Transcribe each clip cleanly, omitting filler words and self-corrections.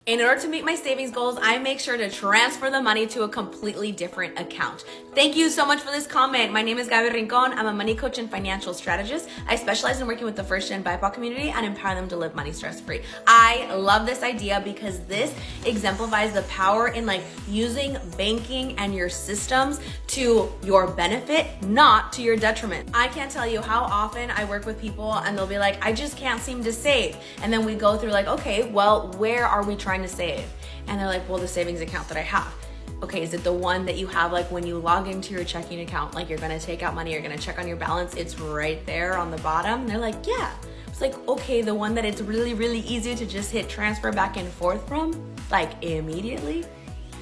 In order to meet my savings goals, I make sure to transfer the money to a completely different account. Thank you so much for this comment. My name is Gaby Rincon. I'm a money coach and financial strategist. I specialize in working with the first-gen BIPOC community and empower them to live money stress-free. I love this idea because this exemplifies the power in using banking and your systems to your benefit, not to your detriment. I can't tell you how often I work with people and they'll be like, I just can't seem to save. And then we go through okay, well, where are we trying to save? And they're like, well, the savings account that I have. Okay, is it the one that you have when you log into your checking account, you're gonna take out money, you're gonna check on your balance, it's right there on the bottom? And they're like, yeah. It's okay, the one that it's really, really easy to just hit transfer back and forth from, immediately?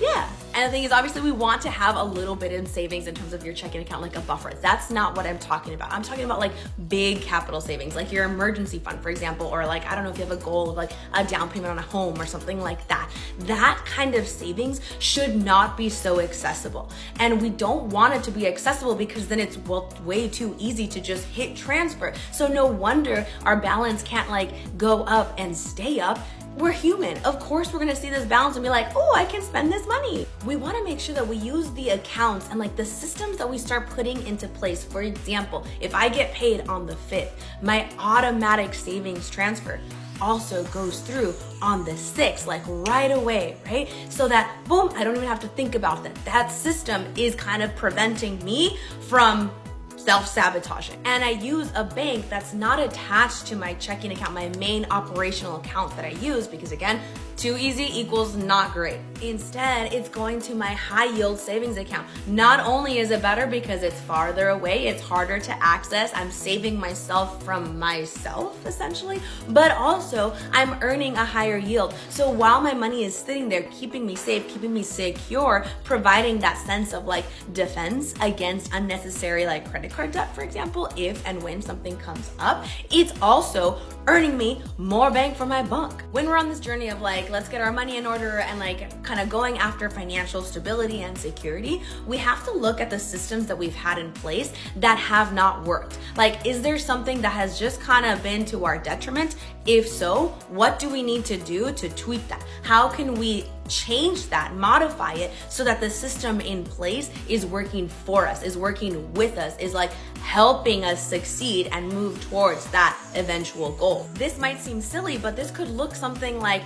Yeah. And the thing is, obviously we want to have a little bit in savings in terms of your checking account, a buffer. That's not what I'm talking about. I'm talking about big capital savings, your emergency fund, for example, or I don't know if you have a goal of a down payment on a home or something like that. That kind of savings should not be so accessible. And we don't want it to be accessible because then it's way too easy to just hit transfer. So no wonder our balance can't go up and stay up. We're human. Of course, we're gonna see this balance and be like, oh, I can spend this money. We wanna make sure that we use the accounts and the systems that we start putting into place. For example, if I get paid on the 5th, my automatic savings transfer also goes through on the 6th, right away, right? So that, boom, I don't even have to think about that. That system is kind of preventing me from self-sabotaging. And I use a bank that's not attached to my checking account, my main operational account that I use, because again, too easy equals not great. Instead, it's going to my high yield savings account. Not only is it better because it's farther away, it's harder to access, I'm saving myself from myself essentially, but also I'm earning a higher yield. So while my money is sitting there, keeping me safe, keeping me secure, providing that sense of defense against unnecessary credit card debt, for example, if and when something comes up, it's also earning me more bang for my buck. When we're on this journey of let's get our money in order and kind of going after financial stability and security, we have to look at the systems that we've had in place that have not worked. Is there something that has just kind of been to our detriment? If so, what do we need to do to tweak that? How can we change that, modify it so that the system in place is working for us, is working with us, is helping us succeed and move towards that eventual goal? This might seem silly, but this could look something like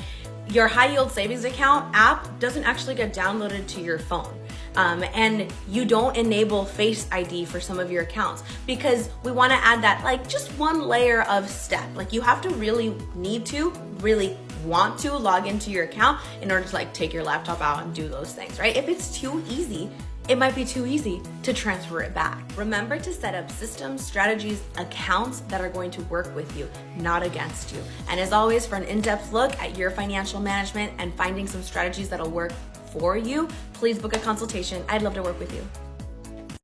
your high yield savings account app doesn't actually get downloaded to your phone. And you don't enable Face ID for some of your accounts because we want to add that just one layer of step. You have to really want to log into your account in order to take your laptop out and do those things, right? If it's too easy, it might be too easy to transfer it back. Remember to set up systems, strategies, accounts that are going to work with you, not against you. And as always, for an in-depth look at your financial management and finding some strategies that'll work for you, please book a consultation. I'd love to work with you.